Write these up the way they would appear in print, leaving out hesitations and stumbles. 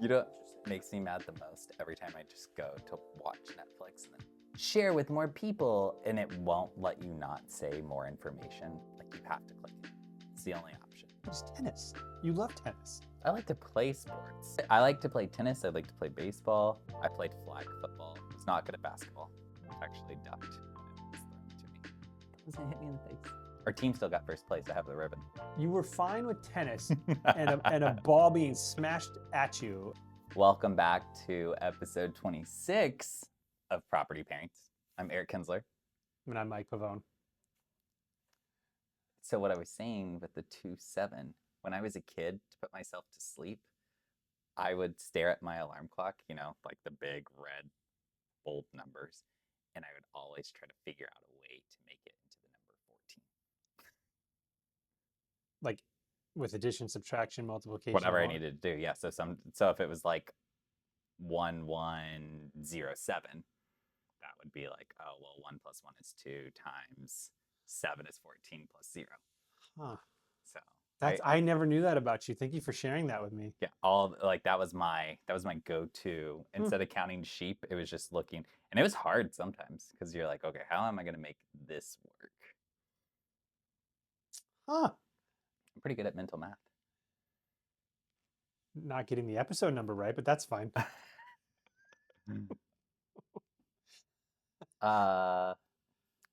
You know what makes me mad the most? Every time I just go to watch Netflix and then share with more people, and it won't let you not say more information. Like, you have to click it. It's the only option. It's tennis. You love tennis. I like to play sports. I like to play tennis. I like to play baseball. I played flag football. I was not good at basketball. I actually ducked when it was thrown to me. It doesn't hit me in the face. Our team still got first place. I have the ribbon. You were fine with tennis and a ball being smashed at you. Welcome back to episode 26 of Property Pairings. I'm Eric Kinzler. And I'm Mike Pavone. So what I was saying with the 2-7, when I was a kid, to put myself to sleep, I would stare at my alarm clock, you know, like the big red bold numbers, and I would always try to figure out a way to make it into the number 14. Like with addition, subtraction, multiplication. Whatever I needed to do, yeah. So if it was like 1107, that would be like, oh, well, 1 plus 1 is 2 times 7 is 14 plus 0. Huh. So I never knew that about you. Thank you for sharing that with me. yeah, that was my go-to. Instead of counting sheep, it was just looking, and it was hard sometimes because you're like, okay, how am I going to make this work? Huh. I'm pretty good at mental math. Not getting the episode number right, but that's fine.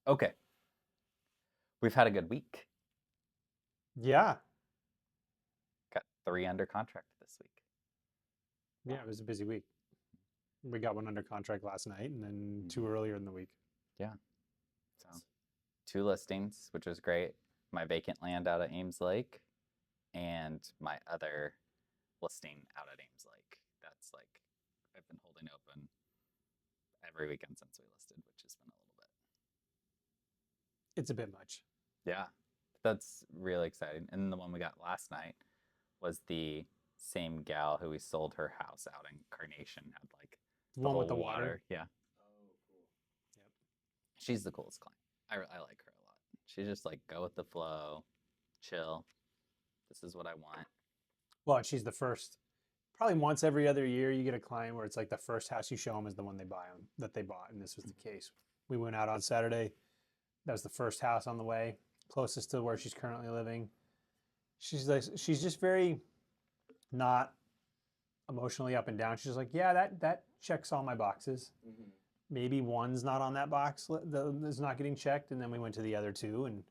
Okay. We've had a good week. Yeah. Got 3 under contract this week. Yeah, it was a busy week. We got 1 under contract last night and then 2 earlier in the week. Yeah. So 2 listings, which was great. My vacant land out at Ames Lake and my other listing out at Ames Lake. That's like, I've been holding open every weekend since we listed, which has been a little bit. It's a bit much. Yeah, that's really exciting. And the one we got last night was the same gal who we sold her house out in Carnation, had like The one with the water. Yeah. Oh, cool. Yep. She's the coolest client. I like her a lot. She's just like, go with the flow, chill. This is what I want. Well, and she's the first. Probably once every other year, you get a client where it's like the first house you show them is the one that they bought, and this was the case. We went out on Saturday. That was the first house on the way, closest to where she's currently living. She's just very not emotionally up and down. She's like, yeah, that checks all my boxes. Mm-hmm. Maybe one's not on that box that's not getting checked, and then we went to the other 2, and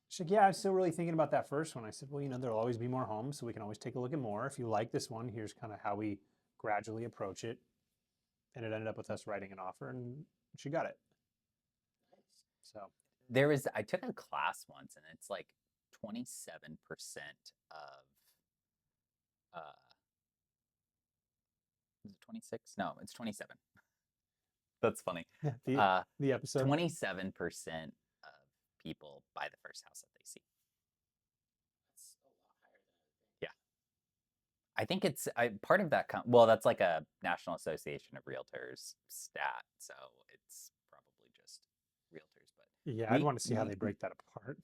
she's like, yeah, I'm still really thinking about that first one. I said, well, there'll always be more homes, so we can always take a look at more. If you like this one, here's kind of how we gradually approach it. And it ended up with us writing an offer, and she got it. So I took a class once, and it's like 27% of, is it 26? No, it's 27. That's funny. Yeah, the episode. 27% of people buy the first house that they see. That's a lot higher than I Yeah. I would think. think it's part of that. Well, that's like a National Association of Realtors stat. So it's probably just Realtors. But yeah, I'd want to see how they break that apart.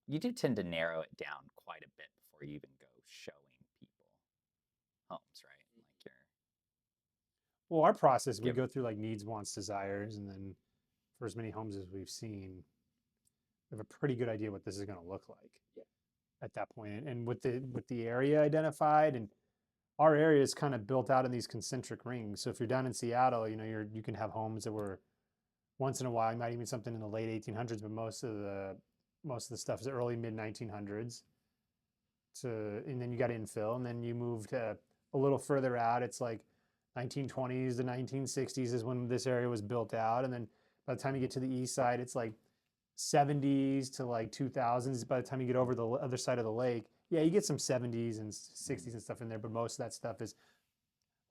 You do tend to narrow it down quite a bit before you even go showing people homes, right? Well, our process, we go through like needs, wants, desires, and then for as many homes as we've seen, we have a pretty good idea what this is going to look like. Yeah. At that point. And with the area identified, and our area is kind of built out in these concentric rings. So if you're down in Seattle, you can have homes that were once in a while, might even something in the late 1800s, but most of the stuff is early mid 1900s. And then you got infill, and then you move to a little further out. It's like 1920s to 1960s is when this area was built out, and then by the time you get to the east side, it's like 70s to like 2000s. By the time you get over the other side of the lake, yeah, you get some 70s and 60s and stuff in there, but most of that stuff is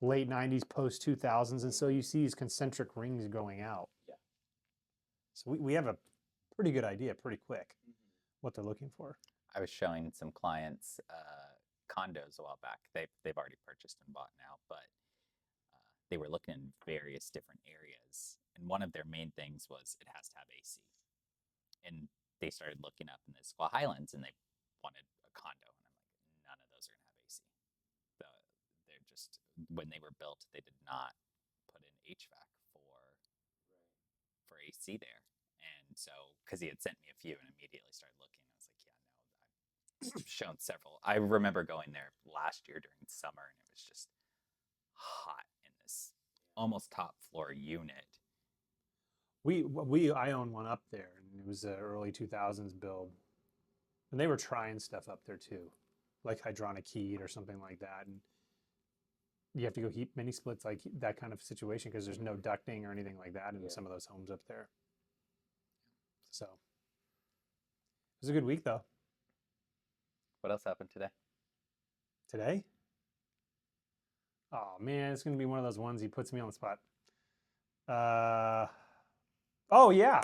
late 90s, post 2000s, and so you see these concentric rings going out. Yeah. So we have a pretty good idea pretty quick what they're looking for. I was showing some clients condos a while back. They've already purchased and bought now, but they were looking in various different areas, and one of their main things was it has to have AC. And they started looking up in the Squaw Highlands, and they wanted a condo, and I'm like, none of those are gonna have AC. They're just when they were built, they did not put in HVAC for AC there. And so, because he had sent me a few and immediately started looking, I was like, yeah, no, I've shown several. I remember going there last year during summer, and it was just hot in this almost top floor unit. I own one up there, and it was an early 2000s build, and they were trying stuff up there too, like hydronic heat or something like that, and you have to go heat mini splits, like that kind of situation, because there's no ducting or anything like that in some of those homes up there. So it was a good week though. What else happened today? Today? Oh man, it's gonna be one of those ones he puts me on the spot. Oh yeah,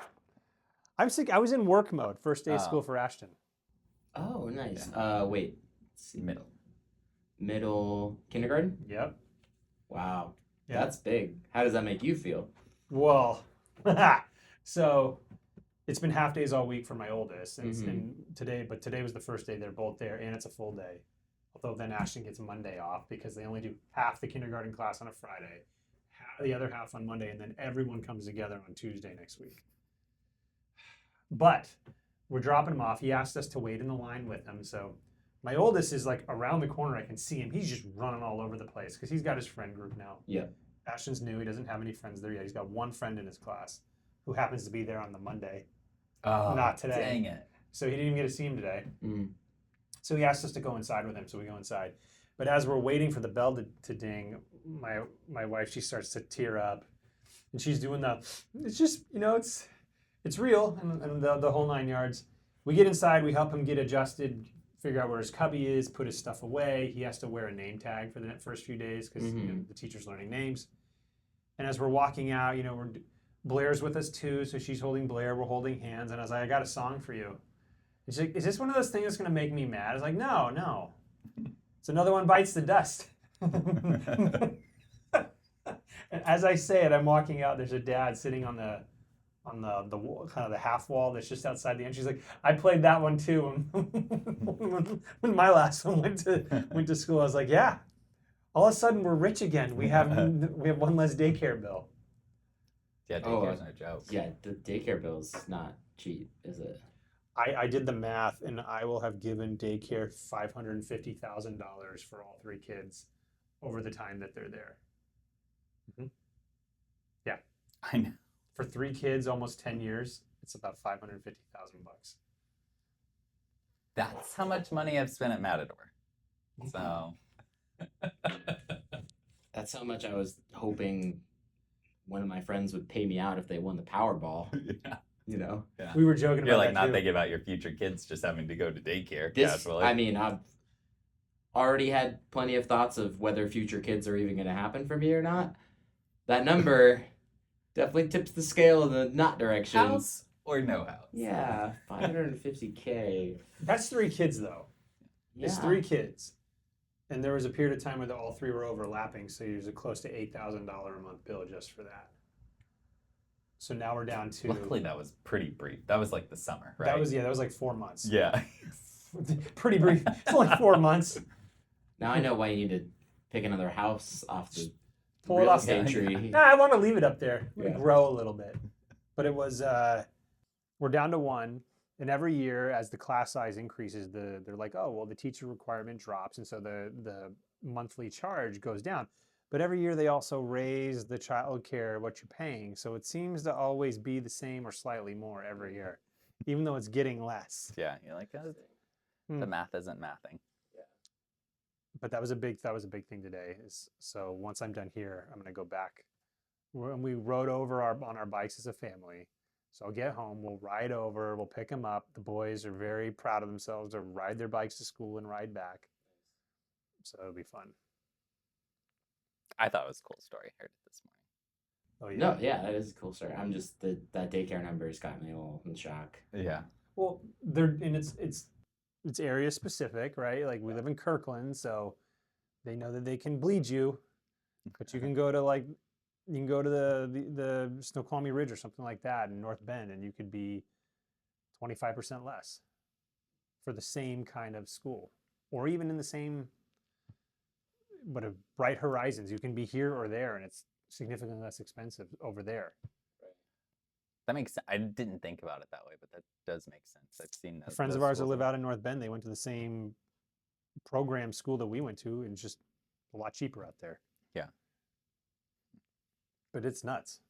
I'm sick. I was in work mode. First day of school for Ashton. Oh, nice. Yeah. Wait. Let's see. Middle. Middle kindergarten? Yep. Wow. Yeah. That's big. How does that make you feel? Well, so it's been half days all week for my oldest, and, Mhm. and today was the first day they're both there, and it's a full day. Although then Ashton gets Monday off because they only do half the kindergarten class on a Friday, the other half on Monday, and then everyone comes together on Tuesday next week. But we're dropping him off. He asked us to wait in the line with him, so my oldest is like around the corner. I can see him. He's just running all over the place because he's got his friend group now. Yeah. Ashton's new. He doesn't have any friends there yet. He's got one friend in his class who happens to be there on the Monday. Oh, Not today. Dang it. So he didn't even get to see him today. Mm. So he asked us to go inside with him. So we go inside. But as we're waiting for the bell to ding, my wife, she starts to tear up. And she's doing it's just, it's real and the whole 9 yards. We get inside. We help him get adjusted, figure out where his cubby is, put his stuff away. He has to wear a name tag for the first few days because the teacher's learning names. And as we're walking out, Blair's with us too, so she's holding Blair, we're holding hands, and I was like, I got a song for you. And she's like, is this one of those things that's gonna make me mad? I was like, no. It's another one bites the dust. And as I say it, I'm walking out, there's a dad sitting on the wall, kind of the half wall that's just outside the end. She's like, I played that one too when my last one went to school. I was like, yeah. All of a sudden we're rich again. We have one less daycare bill. Yeah, daycare's no joke. Yeah, the daycare bill's not cheap, is it? I did the math, and I will have given daycare $550,000 for all 3 kids over the time that they're there. Mm-hmm. Yeah, I know. for 3 kids, almost 10 years, it's about $550,000. That's how much money I've spent at Matador. So That's how much I was hoping one of my friends would pay me out if they won the Powerball. yeah. We were joking You're about like that not too. thinking about your future kids just having to go to daycare This, casually. I mean, I've already had plenty of thoughts of whether future kids are even going to happen for me or not. That number definitely tips the scale in the not direction. House or no house? Yeah, $550K. That's 3 kids though. Yeah. It's 3 kids. And there was a period of time where all 3 were overlapping, so there's a close to $8,000 a month bill just for that. So now we're down to. Luckily, that was pretty brief. That was like the summer, right? That was like 4 months. Yeah. Pretty brief. It's only 4 months. Now I know why you need to pick another house off the Pull it real off. estate tree. Nah, I want to leave it up there. Yeah. Grow a little bit. But it was. We're down to 1, and every year as the class size increases, they're like, oh well, the teacher requirement drops, and so the monthly charge goes down. But every year they also raise the child care, what you're paying. So it seems to always be the same or slightly more every year, even though it's getting less. Yeah. You're like, the math isn't mathing. But that was a big thing today. So once I'm done here, I'm gonna go back. We rode over on our bikes as a family. So I'll get home, we'll ride over, we'll pick them up. The boys are very proud of themselves to ride their bikes to school and ride back. So it'll be fun. I thought it was a cool story. I heard it this morning. Oh yeah. No, yeah, that is a cool story. I'm just that daycare number has got me a little in shock. Yeah. Well, it's area specific, right? Like we live in Kirkland, so they know that they can bleed you, but you can go to the Snoqualmie Ridge or something like that in North Bend, and you could be 25% less for the same kind of school, or even in the same but a bright horizons. You can be here or there, and it's significantly less expensive over there. That makes sense. I didn't think about it that way, but that does make sense. I've seen The friends those of ours that schools live in- out in North Bend, they went to the same program school that we went to, and it's just a lot cheaper out there. Yeah. But it's nuts.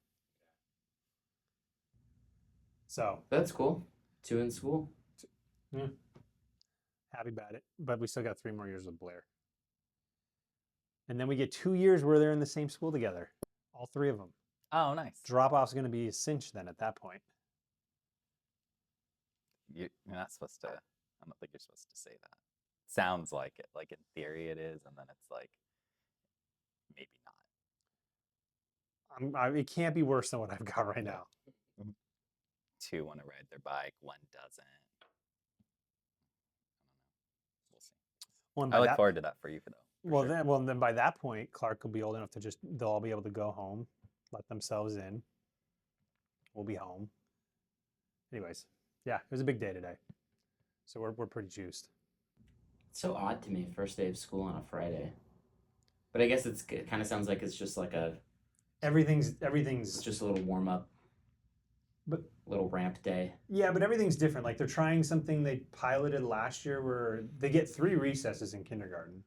So That's cool. 2 in school. happy about it. But we still got 3 more years with Blair. And then we get 2 years where they're in the same school together, all 3 of them. Oh, nice. Drop off's going to be a cinch then at that point. You're not supposed to. I don't think you're supposed to say that. Sounds like it. Like in theory, it is, and then it's like maybe not. It can't be worse than what I've got right now. 2 want to ride their bike. 1 doesn't. I don't know. We'll see. Well, and I by look that- forward to that for you, though. for Well, sure. then by that point, Clark will be old enough to they'll all be able to go home, let themselves in. We'll be home. Anyways, yeah, it was a big day today. So we're pretty juiced. It's so odd to me, first day of school on a Friday. But I guess it kind of sounds like it's just like Everything's it's just a little warm up, but little ramp day. yeah, but everything's different. Like they're trying something they piloted last year where they get 3 recesses in kindergarten.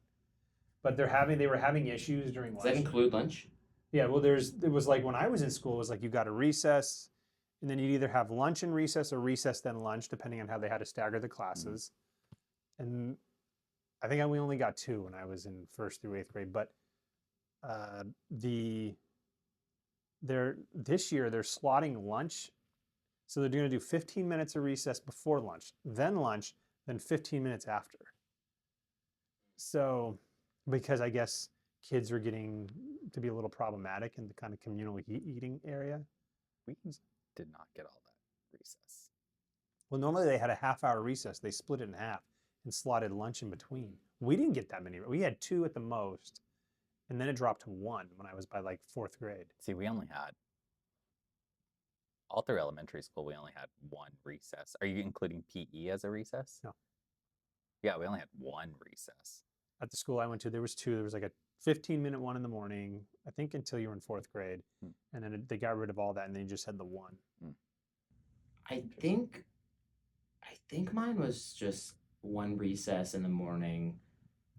But they were having issues during Does lunch. that include lunch? Yeah, well, it was like when I was in school, it was like you got a recess, and then you'd either have lunch and recess or recess then lunch, depending on how they had to stagger the classes. And I think we only got 2 when I was in 1st through 8th grade. But this year they're slotting lunch, so they're going to do 15 minutes of recess before lunch, then 15 minutes after. So, because I guess kids are getting to be a little problematic in the kind of communal eating area. We did not get all that recess. Well, normally they had a half-hour recess. They split it in half and slotted lunch in between. We didn't get that many. We had 2 at the most, and then it dropped to 1 when I was by like 4th grade. See, we only had all through elementary school. We only had 1 recess. Are you including PE as a recess? No. Yeah, we only had 1 recess. At the school I went to, there was 2. There was like a 15-minute one in the morning, I think until you were in 4th grade. And then they got rid of all that, and they just had the 1. I think mine was just 1 recess in the morning,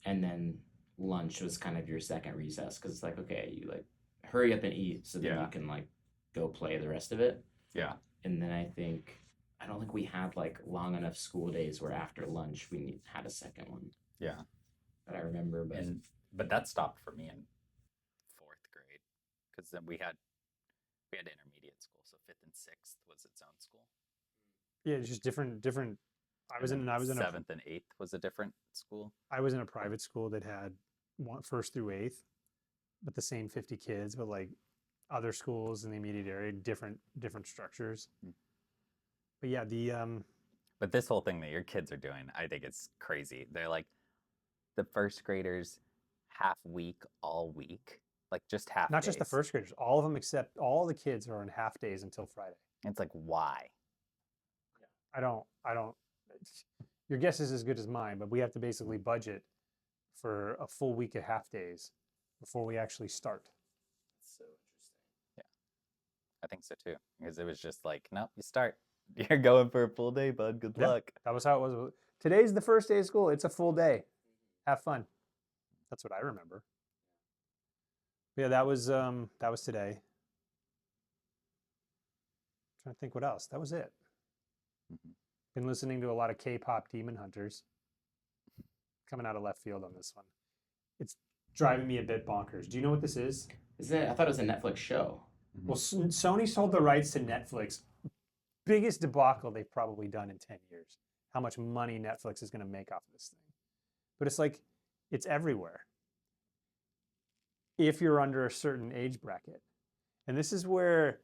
and then lunch was kind of your second recess because it's like, okay, you like hurry up and eat so that Yeah. you can like go play the rest of it. Yeah. And then I don't think we had like long enough school days where after lunch we had a second one Yeah. that I remember. But But that stopped for me in 4th grade because then we had intermediate school, so 5th and 6th was its own school. Yeah, it's just different. I was in 7th and 8th was a different school. I was in a private school that had 1st through 8th, but the same 50 kids, but like other schools in the immediate area, different structures. But yeah, But this whole thing that your kids are doing, I think it's crazy. They're like the 1st graders half week all week, like just half. not just the days. 1st graders, all of them except all the kids are on half days until Friday. It's like why? I don't. Your guess is as good as mine, but we have to basically budget for a full week of half days before we actually start. it's so interesting. Yeah, I think so too. Because it was just like, nope, you start. You're going for a full day, bud. Good Yeah. luck. That was how it was. Today's the first day of school. It's a full day. Have fun. That's what I remember. Yeah, that was today. Trying to think what else. That was it. Mhm. Been listening to a lot of K-pop Demon Hunters. Coming out of left field on this one. It's driving me a bit bonkers. Do you know what this is? I thought it was a Netflix show. Well, Sony sold the rights to Netflix. Biggest debacle they've probably done in 10 years. How much money Netflix is going to make off of this thing. But it's like, it's everywhere. If you're under a certain age bracket. And this is where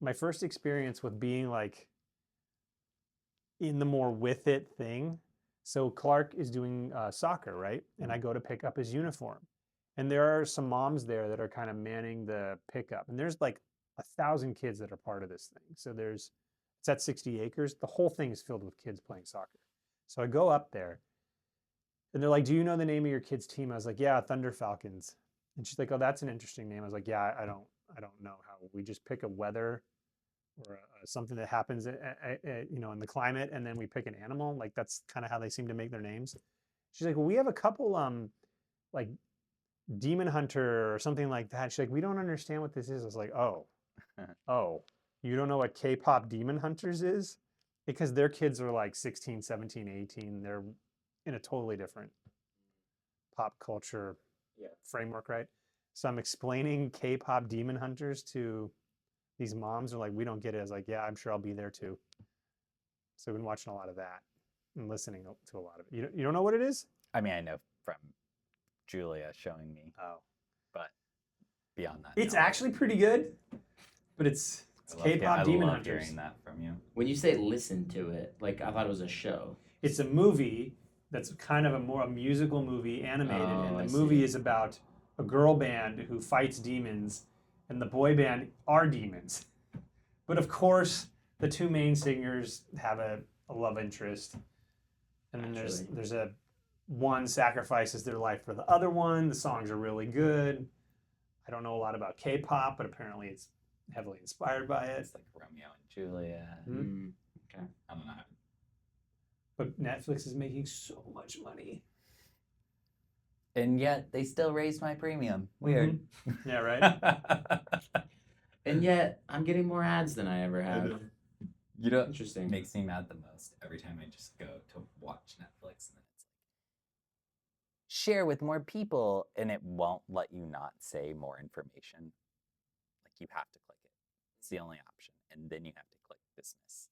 my first experience with being like in the more with it thing. So Clark is doing soccer, right? And I go to pick up his uniform. And there are some moms there that are kind of manning the pickup. And there's like 1,000 kids that are part of this thing. So it's at 60 acres. The whole thing is filled with kids playing soccer. So I go up there. And they're like, "Do you know the name of your kid's team?" I was like, "Yeah, Thunder Falcons." And she's like, "Oh, that's an interesting name." I was like, "Yeah, I don't know how we just pick a weather or something that happens, in the climate, and then we pick an animal. Like that's kind of how they seem to make their names." She's like, "Well, we have a couple, like Demon Hunter or something like that." She's like, "We don't understand what this is." I was like, "Oh, you don't know what K-pop Demon Hunters is?" Because their kids are like 16, 17, 18. They're in a totally different pop culture framework, right? So I'm explaining K-pop Demon Hunters to these moms. Are like, "We don't get it." I was like, "Yeah, I'm sure I'll be there too." So we've been watching a lot of that and listening to a lot of it. You don't know what it is? I mean, I know from Julia showing me, Oh, but beyond that, it's no. actually pretty good, but it's K-pop Demon I love Hunters. hearing that from you. When you say listen to it, like I thought it was a show. It's a movie that's kind of a musical movie, animated, Oh, and the I movie see. is about a girl band who fights demons, and the boy band are demons. But of course, the two main singers have a love interest, and then Naturally. there's a one sacrifices their life for the other one. The songs are really good. I don't know a lot about K-pop, but apparently it's heavily inspired by it. It's like Romeo and Juliet. Mm, okay. I don't know. But Netflix is making so much money. And yet they still raised my premium. Weird. Yeah, right. And yet I'm getting more ads than I ever I have. know. You know what Interesting. makes me mad the most? Every time I just go to watch Netflix and then it's like, share with more people, and it won't let you not say more information. Like you have to click it. It's the only option. And then you have to click dismiss.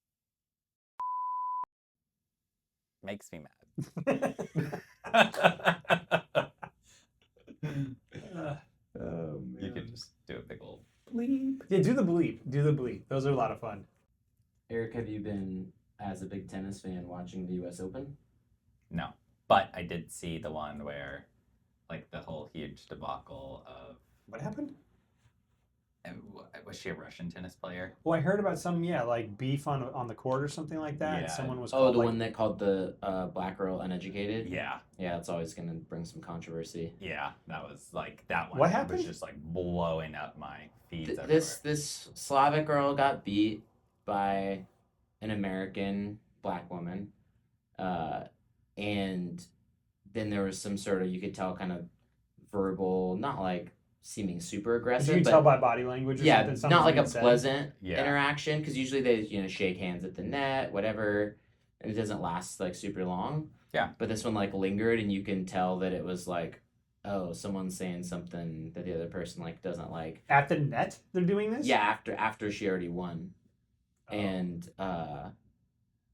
Makes me mad. Oh man. You could just do a big old bleep. Yeah, do the bleep. Do the bleep. Those are a lot of fun. Eric, have you been, as a big tennis fan, watching the U.S. Open? No. But I did see the one where, like, the whole huge debacle of. What happened? Was she a Russian tennis player? Well, I heard about some, like beef on the court or something like that. Yeah. Someone was Oh, called the like, one that called the black girl uneducated? Yeah. Yeah, it's always going to bring some controversy. Yeah. That was like that one. What was happened? just like blowing up my feeds everywhere. This Slavic girl got beat by an American black woman, and then there was some sort of, you could tell, kind of verbal, not like seeming super aggressive. you can but tell by body language or yeah, something. not like a being said. pleasant Yeah. interaction, because usually they shake hands at the net, whatever, and it doesn't last like super long. Yeah. But this one like lingered, and you can tell that it was like, oh, someone's saying something that the other person like doesn't like. At the net, they're doing this. Yeah, after she already won, Oh. and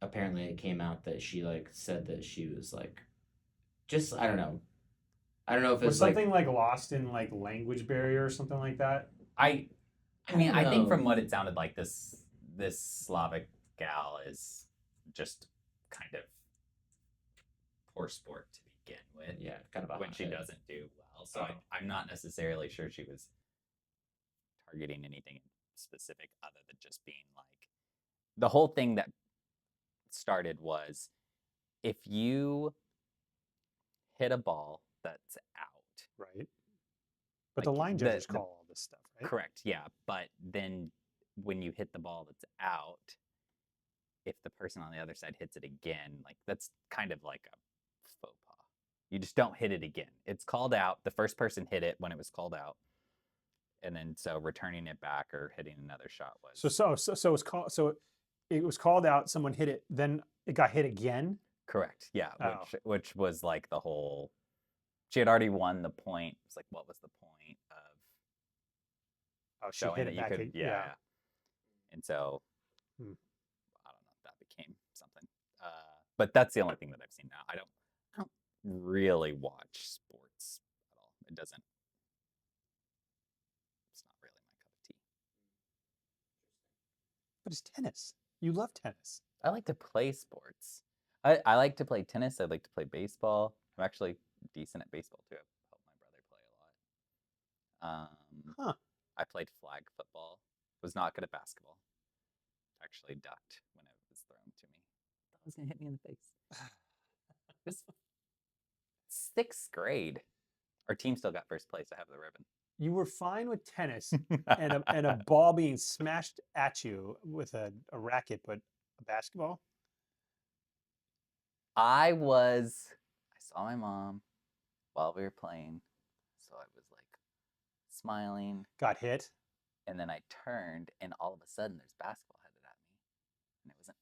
apparently it came out that she like said that she was like, just I don't know if Was it's like something like lost in like language barrier or something like that. I mean, don't I think know. from what it sounded like, this Slavic gal is just kind of poor sport to begin with. yeah, kind of a When she hothead. doesn't do well. So Oh. I'm not necessarily sure she was targeting anything specific other than just being like, the whole thing that started was, if you hit a ball that's out. Right. But the Like, line judges call all this stuff, right? Correct, yeah. But then when you hit the ball that's out, if the person on the other side hits it again, like that's kind of like a faux pas. You just don't hit it again. It's called out. The first person hit it when it was called out. And then so returning it back or hitting another shot was So it was called out, someone hit it, then it got hit again. correct. Yeah, Oh. which was like the whole. She had already won the point. It's like, what was the point of She showing hit that it you back. could? Yeah. And so Hmm. I don't know if that became something. But that's the only thing that I've seen now. I don't really watch sports at all. It doesn't. It's not really my cup of tea. But it's tennis. You love tennis. I like to play sports. I like to play tennis. I like to play baseball. I'm actually decent at baseball too. I've helped my brother play a lot. Huh. I played flag football. Was not good at basketball. Actually ducked when it was thrown to me. Thought it was gonna hit me in the face. It's 6th grade. Our team still got first place. I have the ribbon. You were fine with tennis and a ball being smashed at you with a racket, but a basketball? I saw my mom while we were playing, so I was like smiling, Got hit? and then I turned, and all of a sudden there's basketball headed at me, and I wasn't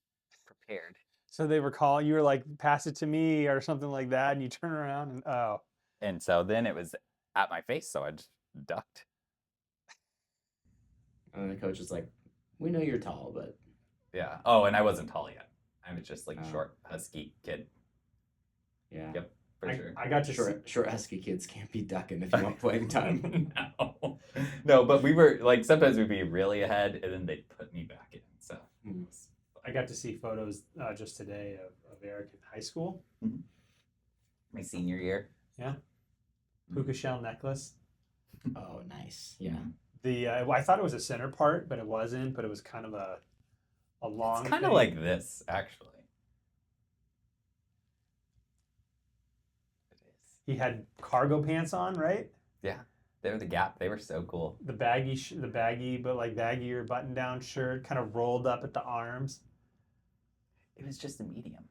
prepared. So they were calling, you were like, pass it to me or something like that, and you turn around and, oh. And so then it was at my face, so I just ducked. And then the coach is like, "We know you're tall, but Yeah. Oh, and I wasn't tall yet. I was just like Oh. short, husky kid. yeah, Yep, for sure. I got to see, short husky kids can't be ducking if you want playing time." No. No, but we were like sometimes we'd be really ahead, and then they'd put me back in. So Hmm. I got to see photos just today of Eric in high school. my senior year. Yeah. Puka shell necklace. Oh, nice. Yeah. I thought it was a center part, but it wasn't. But it was kind of a long. It's kind of thing. like this, actually. It is. He had cargo pants on, right? Yeah, they were the Gap. They were so cool. The baggy, but like baggier button-down shirt, kind of rolled up at the arms. It was just a medium.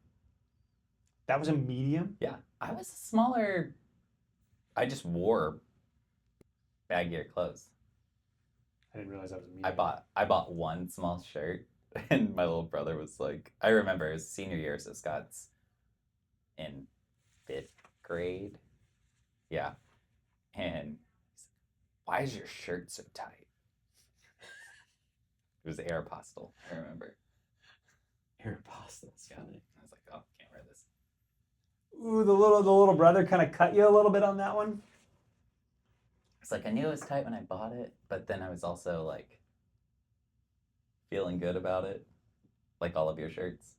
That was a medium. Yeah, I was smaller. I just wore baggier clothes. I didn't realize that was a medium. I bought one small shirt, and my little brother was like, I remember it was senior year, so Scott's in 5th grade. Yeah, and he's like, why is your shirt so tight? It was Aeropostale, I remember. Aeropostale's Yeah, funny. I was like, oh, can't wear this. Ooh, the little brother kind of cut you a little bit on that one. It's like I knew it was tight when I bought it, but then I was also like feeling good about it, like all of your shirts.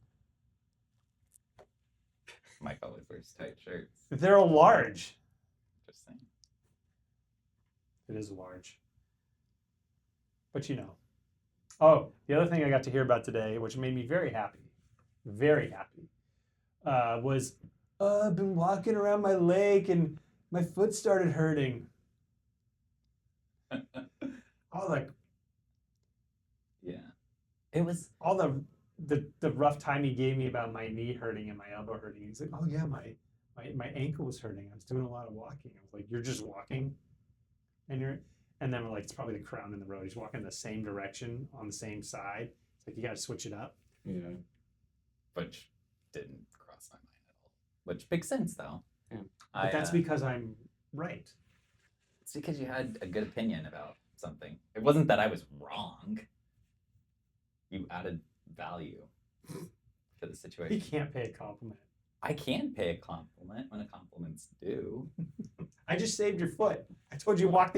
Mike always wears tight shirts. They're a large. Just saying. It is large. But you know. Oh, the other thing I got to hear about today, which made me very happy, was I've been walking around my lake and my foot started hurting. I was like, Yeah, it was. all the rough time he gave me about my knee hurting and my elbow hurting. He's like, oh yeah, my ankle was hurting. I was doing a lot of walking. I was like, you're just walking, and then we're like, it's probably the crown in the road. He's walking the same direction on the same side. It's like you got to switch it up. Yeah. Which didn't cross my mind at all. Which makes sense though. Yeah. But that's because I'm right. It's because you had a good opinion about something. It wasn't that I was wrong. You added value to the He situation. can't pay a compliment. I can pay a compliment when a compliment's due. I just saved your foot. I told you walk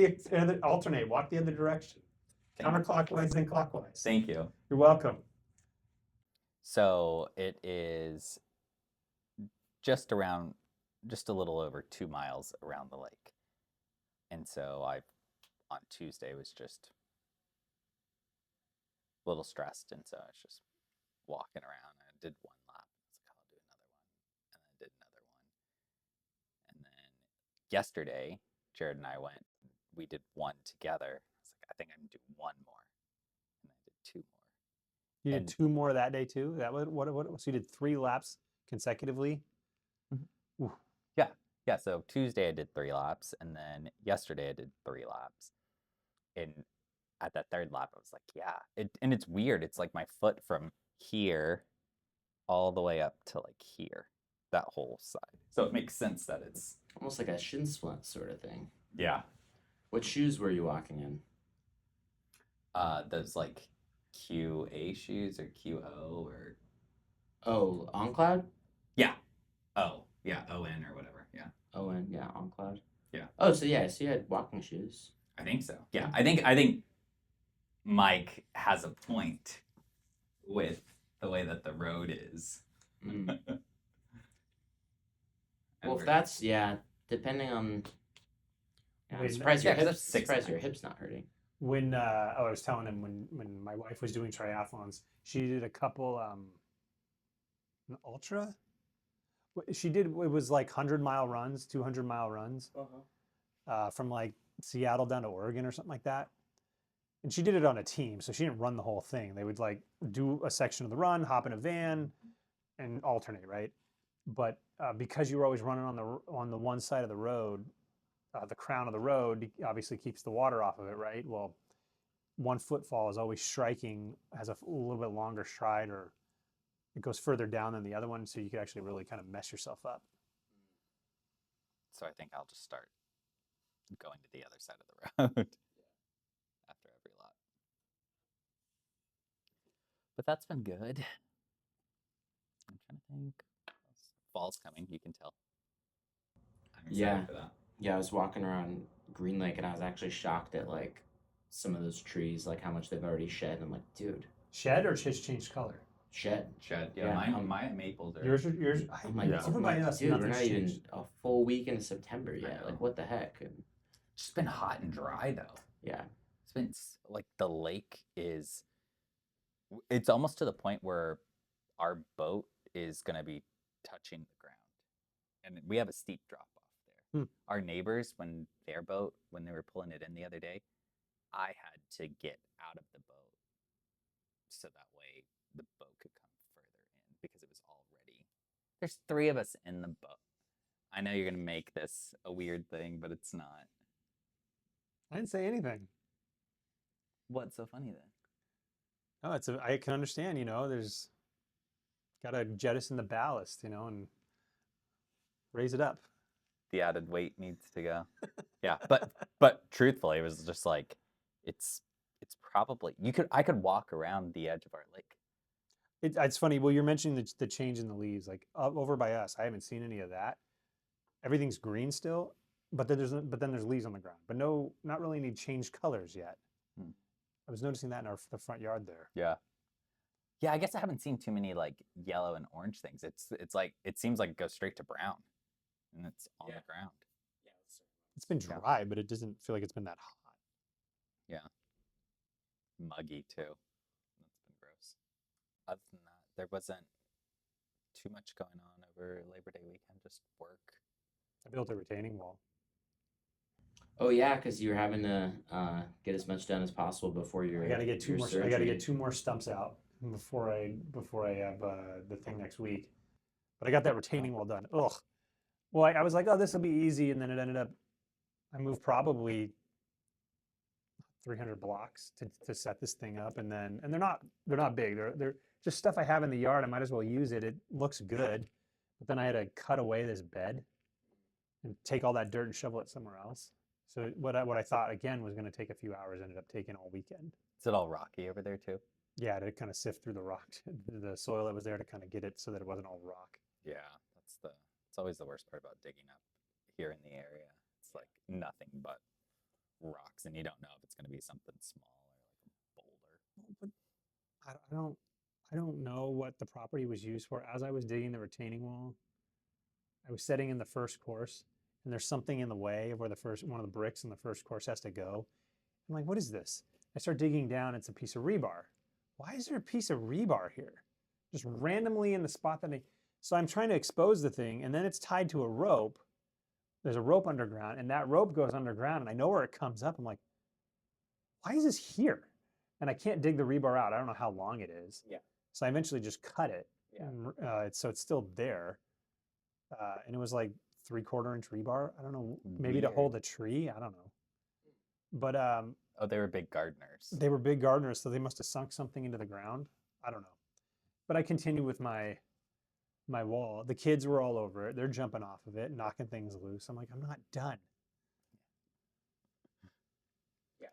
alternate, walk the other direction. Counterclockwise, then clockwise. Thank you. You're welcome. So it is just a little over 2 miles around the lake. And so on Tuesday was just a little stressed. And so I was just walking around and I did one lap. I was like, I'll do another one. And then I did another one. And then yesterday, Jared and I we did one together. I was like, I think I can do one more. And I did 2 more. You did And- 2 more that day too? That what so you did 3 laps consecutively? Yeah, so Tuesday I did 3 laps, and then yesterday I did 3 laps. And at that 3rd lap, I was like, yeah. And it's weird. It's like my foot from here all the way up to like here, that whole side. So it makes sense that it's Almost like a shin splint sort of thing. yeah. What shoes were you walking in? Those like QA shoes or QO or Oh, On Cloud? yeah. Oh, yeah, ON or whatever. Yeah. Owen, yeah, On Cloud. Yeah. Oh, so yeah, so you had walking shoes. I think so. Yeah, I think Mike has a point with the way that the road is. Mm. And Well, if we're- that's depending on. Yeah, I'm Wait, surprised your yeah, 'cause hips. that's 6'9". Surprised your hips not hurting. When I was telling him when my wife was doing triathlons, she did a couple an ultra. She did. It was like 100-mile runs, 200-mile runs, from like Seattle down to Oregon or something like that. And she did it on a team, so she didn't run the whole thing. They would like do a section of the run, hop in a van, and alternate, right? But because you were always running on the one side of the road, the crown of the road obviously keeps the water off of it, right? Well, one footfall is always striking, has a little bit longer stride, or it goes further down than the other one, so you could actually really kind of mess yourself up. So I think I'll just start going to the other side of the road after every lap. But that's been good. I'm trying to think. Fall's coming, you can tell. I'm excited Yeah. for that. Yeah, I was walking around Green Lake and I was actually shocked at like some of those trees, like how much they've already shed. I'm like, dude, Shed or just changed color? shed. Shed. Yeah, Yeah, my maples are. Yours, I'm like, Yeah. over by us, dude, we're nothing's not even changed. a full week into September yet. know. Like, what the heck? And It's just been hot and dry though. yeah, It's been like the lake is. It's almost to the point where our boat is gonna be touching the ground, and we have a steep drop off there. Our neighbors, when they were pulling it in the other day, I had to get out of the boat so that way the boat could come further in because it was already. There's 3 of us in the boat. I know you're gonna make this a weird thing, but it's not. I didn't say anything. What's so funny then? No, I can understand, there's got to jettison the ballast, and raise it up. The added weight needs to go. Yeah, but truthfully, it was just like it's probably I could walk around the edge of our lake. It's funny. Well, you're mentioning the change in the leaves, like over by us. I haven't seen any of that. Everything's green still, but then there's leaves on the ground, but not really any changed colors yet. I was noticing that in the front yard there. Yeah. Yeah, I guess I haven't seen too many like yellow and orange things. It's like it seems like it goes straight to brown, and it's on the ground. It's been dry, but it doesn't feel like it's been that hot. Yeah. Muggy too. That's been gross. Other than that, there wasn't too much going on over Labor Day weekend. Just work. I built a retaining wall. oh yeah, because you're having to get as much done as possible before your. I got to get two your more. I got to get 2 more stumps out before I have the thing next week. But I got that retaining wall done. Ugh. Well, I was like, oh, this will be easy, and then it ended up. I moved probably 300 blocks to set this thing up, and they're not big. They're just stuff I have in the yard. I might as well use it. It looks good, but then I had to cut away this bed and take all that dirt and shovel it somewhere else. So what I thought again was going to take a few hours ended up taking all weekend. Is it all rocky over there too? Yeah, to kind of sift through the rock, the soil that was there to kind of get it so that it wasn't all rock. Yeah, it's always the worst part about digging up here in the area. It's like nothing but rocks, and you don't know if it's going to be something small or like a boulder. But I don't know what the property was used for. As I was digging the retaining wall, I was setting in the first course, and there's something in the way of where one of the bricks in the first course has to go. I'm like, what is this? I start digging down. It's a piece of rebar. Why is there a piece of rebar here? Just randomly in the spot so I'm trying to expose the thing, and then it's tied to a rope. There's a rope underground, and that rope goes underground, and I know where it comes up. I'm like, why is this here? And I can't dig the rebar out. I don't know how long it is. Yeah. So I eventually just cut it. Yeah. And, so it's still there. And it was like 3/4 inch rebar. I don't know, maybe to hold a tree. I don't know. But Oh, they were big gardeners. they were big gardeners, so they must have sunk something into the ground. I don't know. But I continued with my wall. The kids were all over it. They're jumping off of it, knocking things loose. I'm like, I'm not done. Yeah,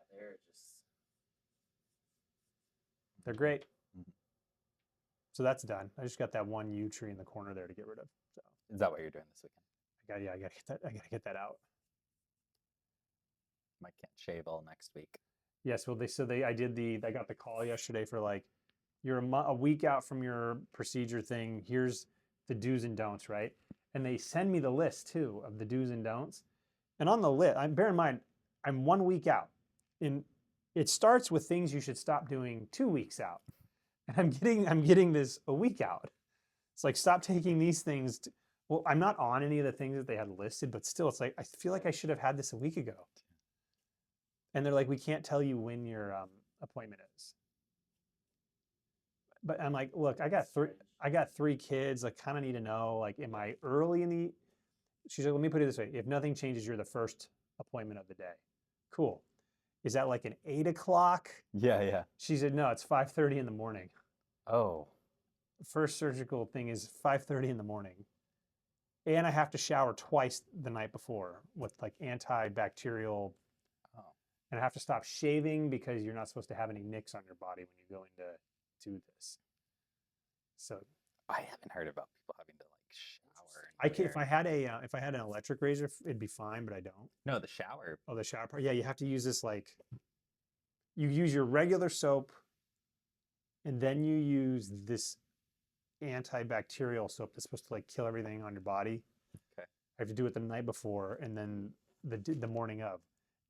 They're great. Mhm. So that's done. I just got that one yew tree in the corner there to get rid of. So Is that what you're doing this weekend? I gotta get that out. I can't shave all next week. Yes, well, I got the call yesterday for like, you're a week out from your procedure thing. Here's the do's and don'ts, right? And they send me the list too of the do's and don'ts. And on the list, bear in mind, I'm 1 week out. And it starts with things you should stop doing 2 weeks out. And I'm getting this a week out. It's like, stop taking these things Well, I'm not on any of the things that they had listed, but still, it's like I feel like I should have had this a week ago. And they're like, we can't tell you when your appointment is. But I'm like, look, I got three kids. I kind of need to know, like, am I early in the? She's like, let me put it this way: if nothing changes, you're the first appointment of the day. Cool. Is that like an 8 o'clock? Yeah, yeah. She said, no, it's 5:30 in the morning. Oh, First surgical thing is 5:30 in the morning. And I have to shower twice the night before with like antibacterial. oh. And I have to stop shaving because you're not supposed to have any nicks on your body when you go into do this. So I haven't heard about people having to like shower. I can, if I had an electric razor, it'd be fine, but I don't. No, the shower. Oh, the shower part. Yeah, you have to use this like you use your regular soap, and then you use this antibacterial soap that's supposed to like kill everything on your body. Okay. I have to do it the night before and then the morning of.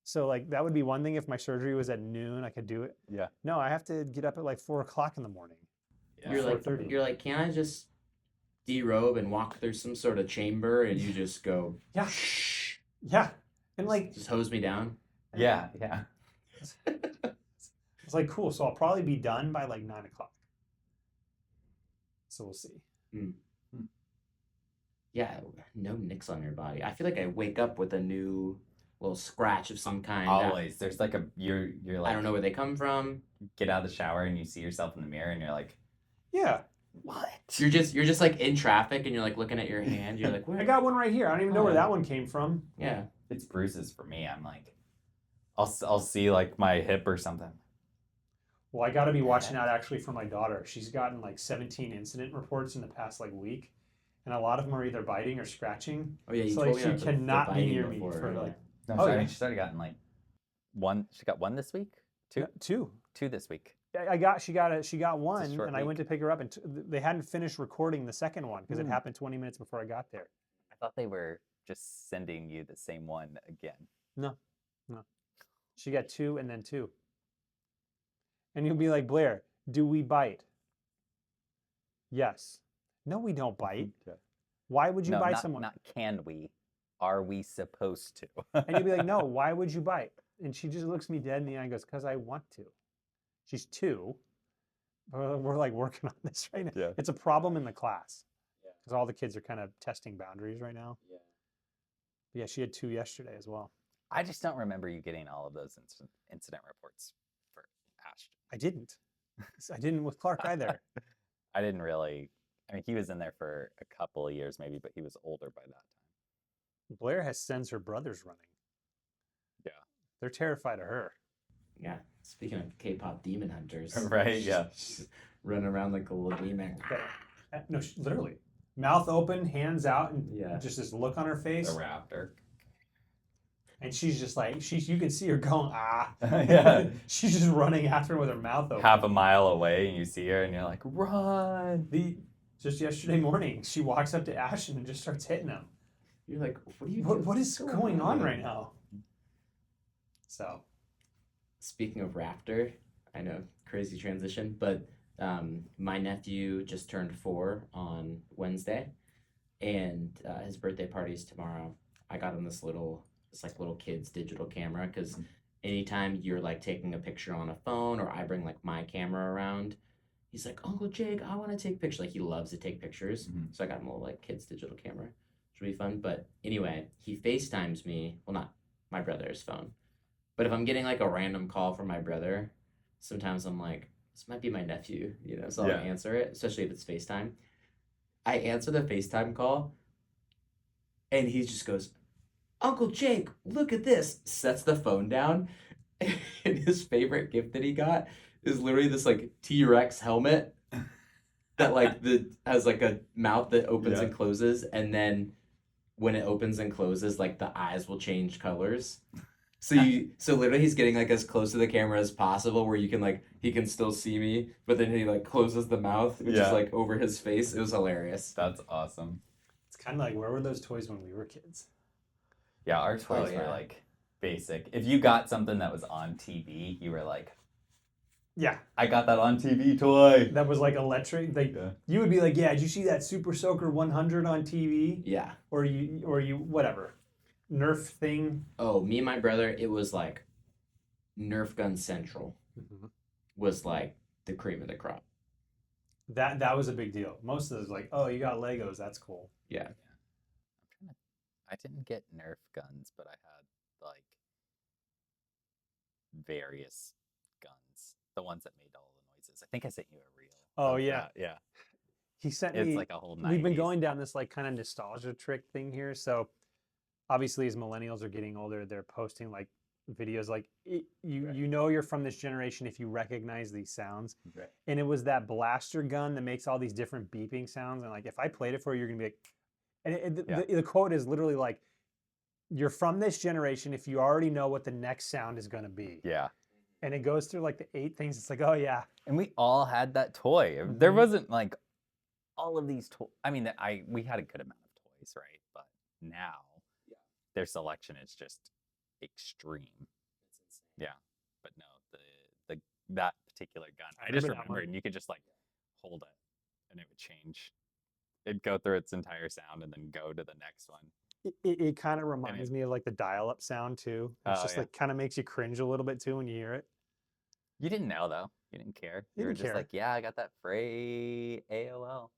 So like that would be one thing if my surgery was at noon, I could do it. Yeah. No, I have to get up at like 4 o'clock in the morning. Yeah. You're like, can I just derobe and walk through some sort of chamber? And you just go, Yeah. Yeah. And like just hose me down. Yeah, yeah. it's like cool. So I'll probably be done by like 9 o'clock. So we'll see. Yeah, no nicks on your body. I feel like I wake up with a new little scratch of some kind. Always. There's like you're like I don't know where they come from. get out of the shower and you see yourself in the mirror and you're like, Yeah. what? You're just like in traffic and you're like looking at your hand. You're like, where? I got one right here. I don't even know where Oh. that one came from. Yeah. It's bruises for me. I'm like, I'll see like my hip or something. Well, I got to be watching out actually for my daughter. She's gotten like 17 incident reports in the past like week, and a lot of them are either biting or scratching. Oh yeah, you So told like me she about the cannot be biting near me before, for yeah. like No, Oh, I yeah. mean, she started gotten like one. She got one this week. Two. two. Two this week. She got one, short and I went to week. pick her up, and they hadn't finished recording the second one because it Hmm. happened 20 minutes before I got there. I thought they were just sending you the same one again. No. She got two and then two. And you'll be like, Blair, do we bite? Yes. No, we don't bite. Yeah. Why would you No, bite not, someone? not can we? Are we supposed to? And you'll be like, no, why would you bite? And she just looks me dead in the eye and goes, because I want to. She's two. We're like working on this right now. Yeah. It's a problem in the class. Yeah. Because all the kids are kind of testing boundaries right now. Yeah. But yeah, she had two yesterday as well. I just don't remember you getting all of those incident reports for Ashton. I didn't. I didn't with Clark either. I didn't really. I mean, he was in there for a couple of years maybe, but he was older by that time. Blair sends her brothers running. Yeah. They're terrified of her. Yeah. Speaking of K-pop demon hunters. Right, yeah. Running around like a little demon. No, literally. Mouth open, hands out, and Yeah. just this look on her face. The raptor. And she's just like, you can see her going, ah. Yeah. She's just running after him with her mouth open. Half a mile away, and you see her, and you're like, run. Just yesterday morning, she walks up to Ashton and just starts hitting him. You're like, what are you What is going on right now? So, Speaking of raptor, I know, crazy transition, but my nephew just turned 4 on Wednesday, and his birthday party's tomorrow. I got him this little kid's digital camera because anytime you're like taking a picture on a phone or I bring like my camera around, he's like, Uncle Jake, I want to take pictures. Like he loves to take pictures. Mhm. So I got him a little like kid's digital camera. Should be fun. But anyway, he FaceTimes me. Well, not my brother's phone. But if I'm getting like a random call from my brother, sometimes I'm like, this might be my nephew, so I'll Yeah. answer it, especially if it's FaceTime. I answer the FaceTime call and he just goes, Uncle Jake, look at this. Sets the phone down. And his favorite gift that he got is literally this like T-Rex helmet that like has like a mouth that opens Yeah. and closes, and then when it opens and closes, like the eyes will change colors. So literally he's getting like as close to the camera as possible where you can like he can still see me, but then he like closes the mouth, which Yeah. is like over his face. It was hilarious. That's awesome. it's kind of like, where were those toys when we were kids? Yeah, our toys yeah. were like basic. If you got something that was on TV, you were like, Yeah, I got that on TV toy. that was like electric. Like Yeah. you would be like, yeah, did you see that Super Soaker 100 on TV? Yeah. Or you whatever Nerf thing. Oh, me and my brother, it was like Nerf Gun Central was like the cream of the crop. That was a big deal. Most of those like, oh, you got Legos, that's cool. Yeah. I didn't get Nerf guns, but I had like various guns. The ones that made all the noises. I think I sent you a reel. Oh of yeah, that. Yeah. he sent It's me. like a whole 90s. We've been going down this like kind of nostalgia trick thing here. So obviously, as millennials are getting older, they're posting like videos like you know you're from this generation if you recognize these sounds. Right. And it was that blaster gun that makes all these different beeping sounds. And like if I played it for you, you're gonna be like, and the quote is literally like, "You're from this generation if you already know what the next sound is gonna be." Yeah. And it goes through like the 8 things. It's like, oh yeah, And we all had that toy. There Mhm. wasn't like all of these toys. I mean, we had a good amount of toys, right? But now their selection is just extreme. Yeah. But no, the that particular gun, I just remember that remember, one. and you could just like hold it, and it would change. It'd go through its entire sound, and then go to the next one. it kind of reminds me of like the dial-up sound too. It's Oh, just yeah. like kind of makes you cringe a little bit too when you hear it. You didn't know though. You didn't care. You You were didn't just care. like, yeah, I got that Frey AOL.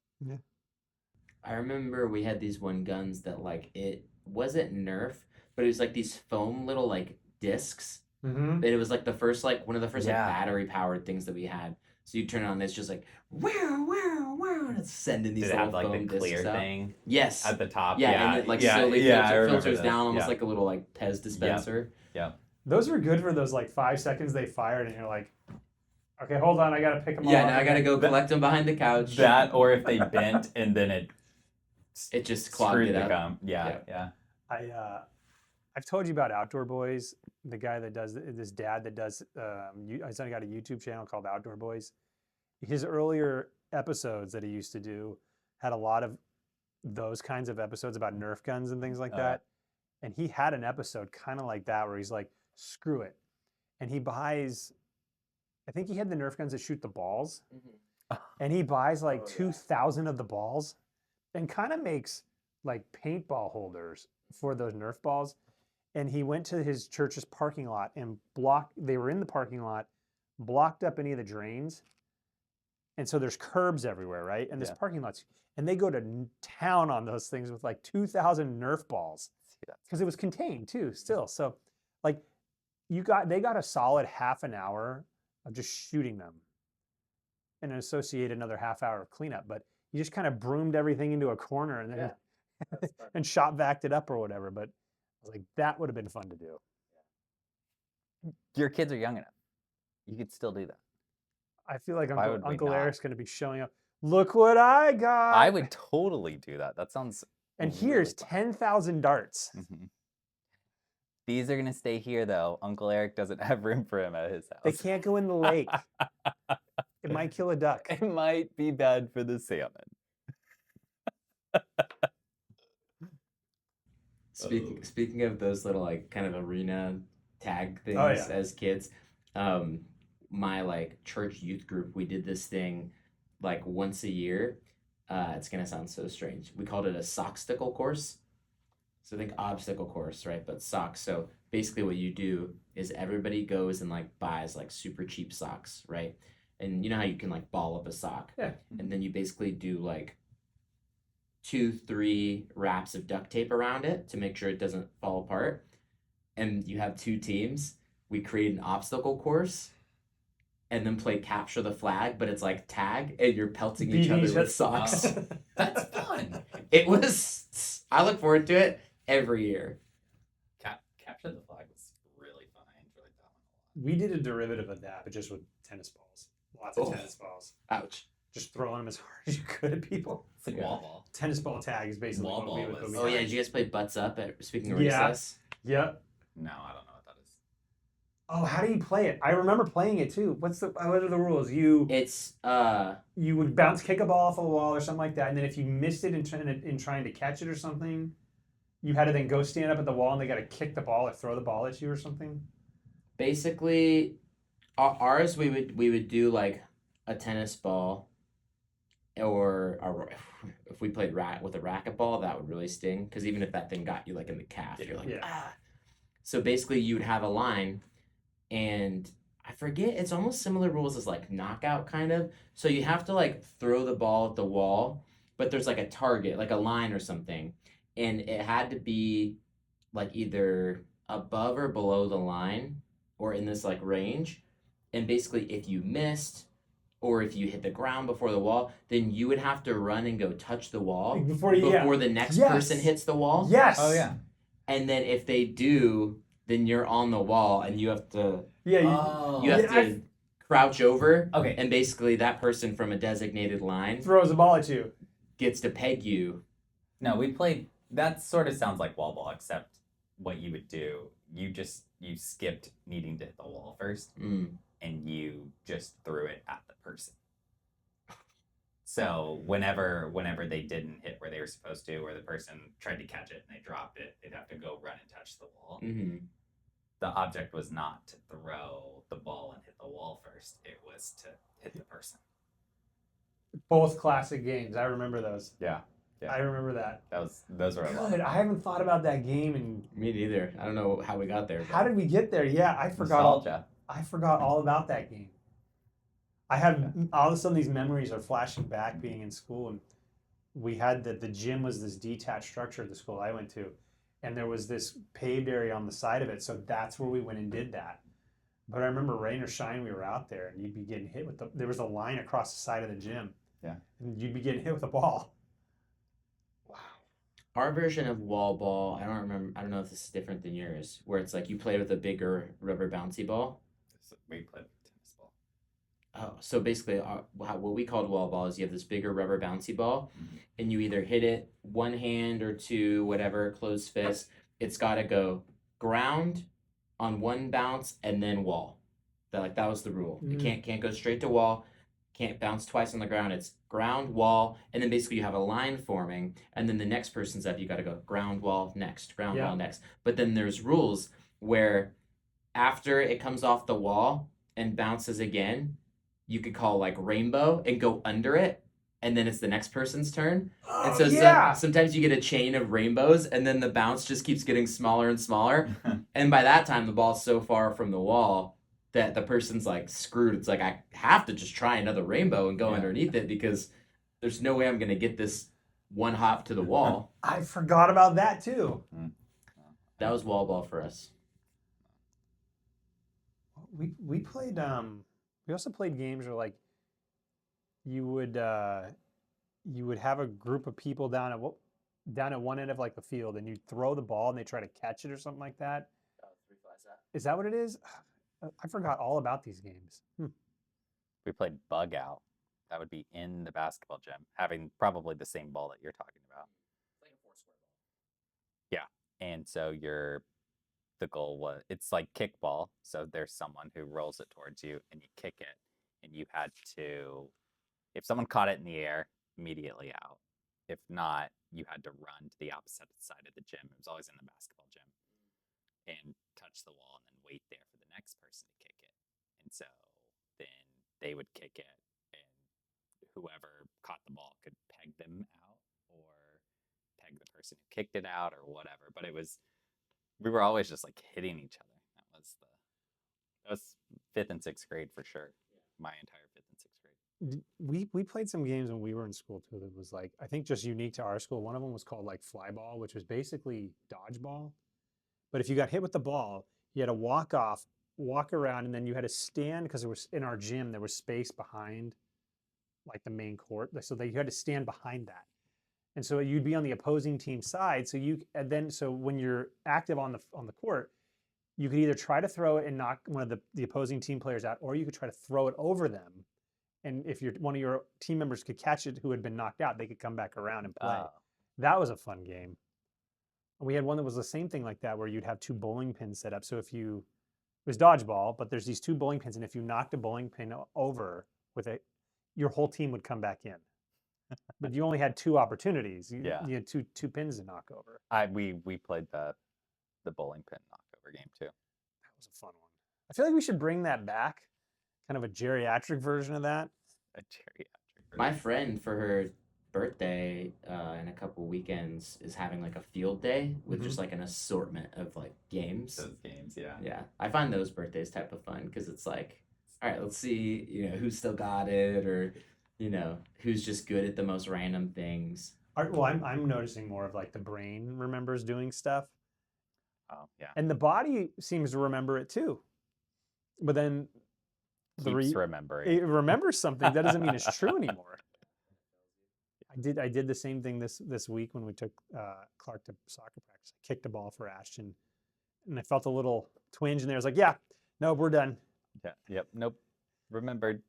I remember we had these one guns that like it wasn't Nerf, but it was like these foam little like discs. Mm-hmm. It was like the first like one of the first Yeah. like battery powered things that we had. So you turn it on, it's just like wow, wow, wow, and it's sending these Did it little have like foam the clear discs out. thing Yes. at the top? Yeah, and it like yeah, slowly yeah, I remember filters this. down almost Yeah. like a little like Pez dispenser. Yeah. Those were good for those like 5 seconds they fired, and you're like, okay, hold on, I gotta pick them all Yeah, up. now I gotta go collect them behind the couch. That, or if they bent and then it It just clogged screwed it the up. gum. Yeah. I've told you about Outdoor Boys, the guy that does this dad that does. He's got a YouTube channel called Outdoor Boys. His earlier episodes that he used to do had a lot of those kinds of episodes about Nerf guns and things like Oh, that. And he had an episode kind of like that where he's like, screw it. And he buys, I think he had the Nerf guns that shoot the balls. And he buys like 2,000 of the balls and kind of makes like paintball holders for those Nerf balls. And he went to his church's parking lot and they were in the parking lot, blocked up any of the drains. And so there's curbs everywhere, right? And this Yeah. parking lot's, and they go to town on those things with like 2,000 Nerf balls because it was contained too, still. So like they got a solid half an hour of just shooting them and associate another half hour of cleanup. But you just kind of broomed everything into a corner and then and shot vacked it up or whatever. But I was like, that would have been fun to do. Your kids are young enough. You could still do that. I feel like Why would we Uncle not? Eric's going to be showing up. Look what I got. I would totally do that. That sounds. And really here's fun. 10,000 darts. Mhm. These are gonna stay here though. Uncle Eric doesn't have room for him at his house. They can't go in the lake. It might kill a duck. It might be bad for the salmon. Speaking of those little like kind of arena tag things yeah. as kids, my like church youth group, we did this thing like once a year. It's gonna sound so strange. We called it a sockstickle course. So think obstacle course, right? But socks. So basically what you do is everybody goes and like buys like super cheap socks, right? And you know how you can like ball up a sock. Yeah. And then you basically do like 2-3 wraps of duct tape around it to make sure it doesn't fall apart. And you have 2 teams. We create an obstacle course and then play capture the flag, but it's like tag and you're pelting each Beating other each with other. socks. That's fun. It was, I look forward to it every year. Capture the flag was really fun. I enjoyed that one a lot. We did a derivative of that, but just with tennis balls. Lots of Oh. tennis balls. Ouch. Just throwing them as hard as you could at people. It's like Yeah. wall ball. Tennis ball tag is basically Wall what we ball would was- Oh yeah, did you guys play butts up at speaking of Yeah. recess? Yep. No, I don't know what that is. Oh, how do you play it? I remember playing it too. What are the rules? You It's would kick a ball off a wall or something like that, and then if you missed it in trying to catch it or something, you had to then go stand up at the wall and they got to kick the ball or throw the ball at you or something. basically Ours we would do like a tennis ball, or if we played with a racquetball, that would really sting because even if that thing got you like in the calf, you're like Yeah. ah. So basically, you would have a line, and I forget. It's almost similar rules as like knockout kind of. So you have to like throw the ball at the wall, but there's like a target, like a line or something, and it had to be like either above or below the line or in this like range. And basically, if you missed or if you hit the ground before the wall, then you would have to run and go touch the wall Before the next person hits the wall. Yes. Oh yeah. And then if they do, then you're on the wall and you have to Yeah. you have to crouch over. Okay. And basically that person from a designated line throws the ball at you. gets to peg you. No, we played. That sort of sounds like wall ball, except what you would do, you skipped needing to hit the wall first, and you just threw it at the person. So whenever they didn't hit where they were supposed to, or the person tried to catch it and they dropped it, they'd have to go run and touch the wall. Mm-hmm. The object was not to throw the ball and hit the wall first. It was to hit the person. Both classic games. I remember those. Yeah. I remember that. Those were a lot. Good. I haven't thought about that game and Me neither. I don't know how we got there. how did we get there? Yeah, I forgot. Nostalgia. I forgot all about that game. I have all of a sudden these memories are flashing back being in school, and we had the gym was this detached structure at the school I went to, and there was this paved area on the side of it, so that's where we went and did that. But I remember rain or shine, we were out there, and you'd be getting hit with there was a line across the side of the gym. Yeah. And you'd be getting hit with a ball. Wow. Our version of wall ball, I don't remember. I don't know if this is different than yours, where it's like you play with a bigger rubber bouncy ball. We played tennis ball. Oh, so basically, what we called wall ball is you have this bigger rubber bouncy ball, and you either hit it one hand or two, whatever, closed fist. It's got to go ground on one bounce and then wall. That was the rule. It can't go straight to wall. Can't bounce twice on the ground. It's ground, wall, and then basically you have a line forming, and then the next person's up. You got to go ground, wall, next, ground, wall, next. But then there's rules where after it comes off the wall and bounces again, you could call like rainbow and go under it, and then it's the next person's turn. Oh, and so sometimes you get a chain of rainbows, and then the bounce just keeps getting smaller and smaller. And by that time, the ball's so far from the wall that the person's like screwed. It's like I have to just try another rainbow and go underneath it because there's no way I'm gonna get this one hop to the wall. I forgot about that too. That was wall ball for us. We played we also played games where like you would have a group of people down at one end of like the field, and you'd throw the ball and they try to catch it or something like that. Is that what it is? I forgot all about these games. We played bug out. That would be in the basketball gym, having probably the same ball that you're talking about. Like a 4-square ball. Yeah, and so the goal was, it's like kickball. So there's someone who rolls it towards you, and you kick it, and you had to, if someone caught it in the air, immediately out. If not, you had to run to the opposite side of the gym. It was always in the basketball gym, and touch the wall, and then wait there for the next person to kick it. And so then they would kick it, and whoever caught the ball could peg them out or peg the person who kicked it out or whatever. But we were always just like hitting each other. That was 5th and 6th grade for sure. My entire 5th and 6th grade. We played some games when we were in school too that was like, I think just unique to our school. One of them was called like fly ball, which was basically dodgeball. But if you got hit with the ball, you had to walk around, and then you had to stand, because it was in our gym, there was space behind like the main court. So you had to stand behind that. And so you'd be on the opposing team side. So when you're active on the court, you could either try to throw it and knock one of the opposing team players out, or you could try to throw it over them. And if one of your team members could catch it who had been knocked out, they could come back around and play. That was a fun game. We had one that was the same thing like that, where you'd have 2 bowling pins set up. So it was dodgeball, but there's these 2 bowling pins, and if you knocked a bowling pin over with it, your whole team would come back in. But you only had 2 opportunities. You had two pins to knock over. We played the bowling pin knockover game too. That was a fun one. I feel like we should bring that back. kind of a geriatric version of that. A geriatric. My friend for her birthday in a couple weekends is having like a field day with just like an assortment of like games. Those games, yeah. Yeah, I find those birthdays type of fun because it's like, all right, let's see, who's still got it, or who's just good at the most random things. Well, I'm noticing more of like the brain remembers doing stuff, Oh, yeah. and the body seems to remember it too. But then Keeps remembering. it remembers something. That doesn't mean it's true anymore. I did the same thing this week when we took Clark to soccer practice. I kicked a ball for Ashton, and I felt a little twinge in there. I was like, "Yeah, no, we're done." Yeah. Yep. Nope. Remembered.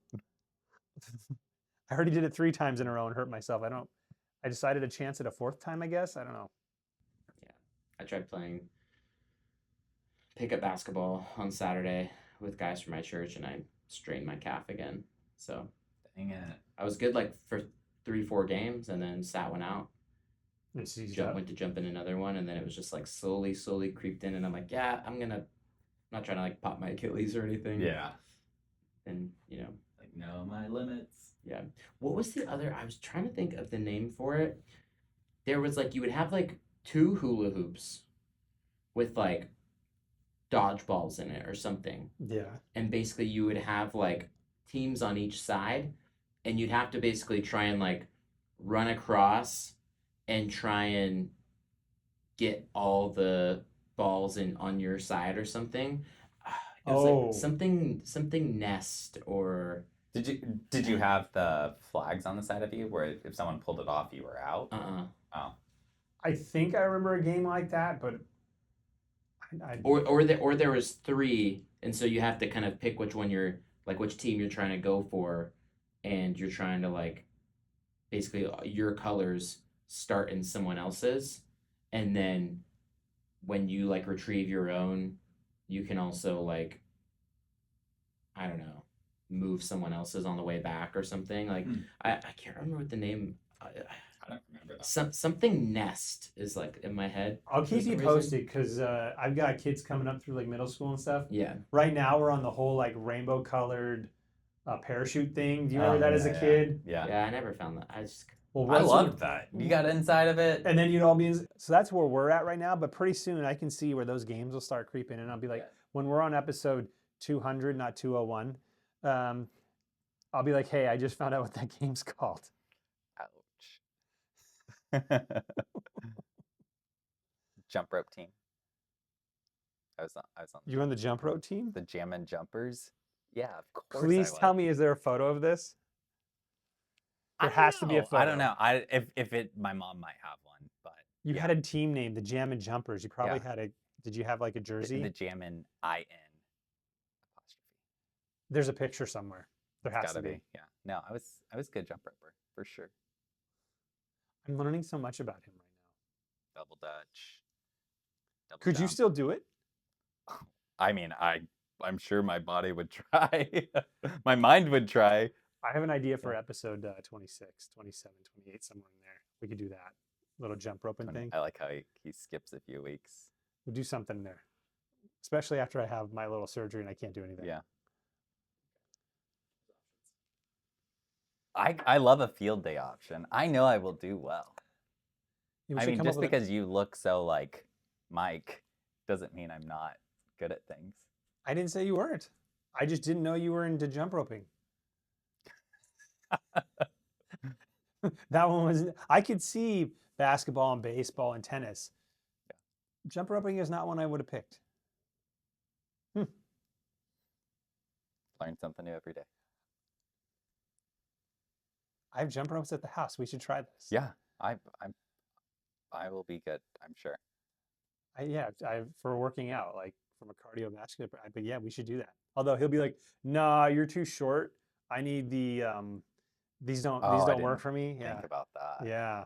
I already did it 3 times in a row and hurt myself. I decided to chance it a 4th time, I guess. I don't know. Yeah, I tried playing pickup basketball on Saturday with guys from my church, and I strained my calf again. So Dang it. I was good like for 3-4 games, and then sat one out. It seized Went up. to jump in another one, and then it was just like slowly creeped in, and I'm like, yeah, I'm not trying to like pop my Achilles or anything. Yeah. And Like, know my limits. yeah. What was the other? I was trying to think of the name for it. There was like, you would have like 2 hula hoops with like dodgeballs in it or something. Yeah. And basically you would have like teams on each side, and you'd have to basically try and like run across and try and get all the balls in on your side or something. It was like something nest or Did you have the flags on the side of you where if someone pulled it off, you were out? Oh. I think I remember a game like that, but or there was 3, and so you have to kind of pick which one which team you're trying to go for, and you're trying to like basically your colors start in someone else's, and then when you like retrieve your own, you can also like, I don't know, move someone else's on the way back or something. Like I can't remember what the name. I don't remember that. Something nest is like in my head. I'll for keep some you reason. posted because I've got kids coming up through like middle school and stuff. Yeah. Right now we're on the whole like rainbow colored parachute thing. Do you remember that as a yeah, kid? Yeah. Yeah, I never found that. I just Well, I that's loved that. You got inside of it. And then you'd all be in, so that's where we're at right now. But pretty soon I can see where those games will start creeping in. I'll be like, when we're on episode 200, not 201, I'll be like, hey, I just found out what that game's called. Ouch. Jump rope team. I was on You on the jump rope team? the Jammin' Jumpers. Yeah, of course. Please tell me, is there a photo of this? There has to be a photo. I don't know. If my mom might have one, but You had a team name, the Jammin' Jumpers. You probably had a. Did you have like a jersey? the Jammin' IN apostrophe. There's a picture somewhere. There has Gotta to be. Yeah. No, I was good jump roper for sure. I'm learning so much about him right Double Dutch. now. Could you still do it? I mean, I'm sure my body would try. My mind would try. I have an idea for episode 26, 27, 28, somewhere in there. We could do that little jump roping thing. I like how he skips a few weeks. We'll do something there, especially after I have my little surgery and I can't do anything. Yeah. I love a field day option. I know I will do well. Yeah, we I should mean, come up just with because you look so like Mike doesn't mean I'm not good at things. I didn't say you weren't. I just didn't know you were into jump roping. That one was. I could see basketball and baseball and tennis. Yeah. Jump roping is not one I would have picked. Learn something new every day. I have jump ropes at the house. We should try this. Yeah, I will be good. I'm sure. For working out, like from a cardiovascular. But yeah, we should do that. Although he'll be like, "Nah, you're too short. I need the these don't work for me." Yeah, Think about that. yeah.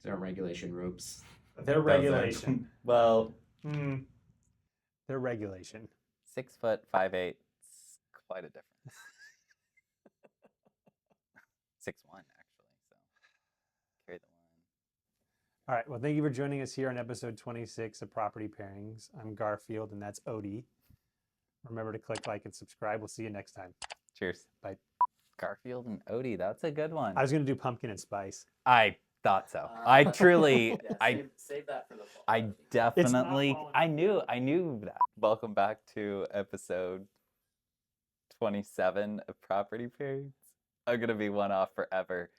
there are regulation ropes. They're regulation. Well, They're regulation. 6 foot 5'8", it's quite a difference. 6'1", actually. So carry the one. All right. Well, thank you for joining us here on episode 26 of Property Pairings. I'm Garfield, and that's Odie. Remember to click like and subscribe. We'll see you next time. Cheers. Bye. Garfield and Odie. That's a good one. I was gonna do pumpkin and spice. I thought so. I truly, Save that for the fall. I definitely, falling I knew that. Welcome back to episode 27 of Property Pairings. I'm gonna be one off forever.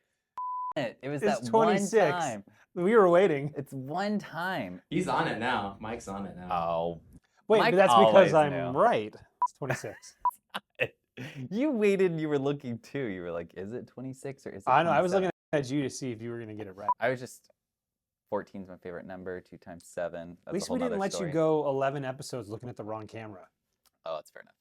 It was It's that 26. one time. We were waiting. It's one time. He's on it now. Mike's on it now. Oh, Wait, Mike but that's because always I'm knew. right. It's 26. You waited and you were looking too. You were like, is it 26 or is it I know. I was 27? looking at you to see if you were gonna get it right. I was just 14 is my favorite number. 2 times 7. That's At least a whole we didn't nother let story. you go 11 episodes looking at the wrong camera. Oh, that's fair enough.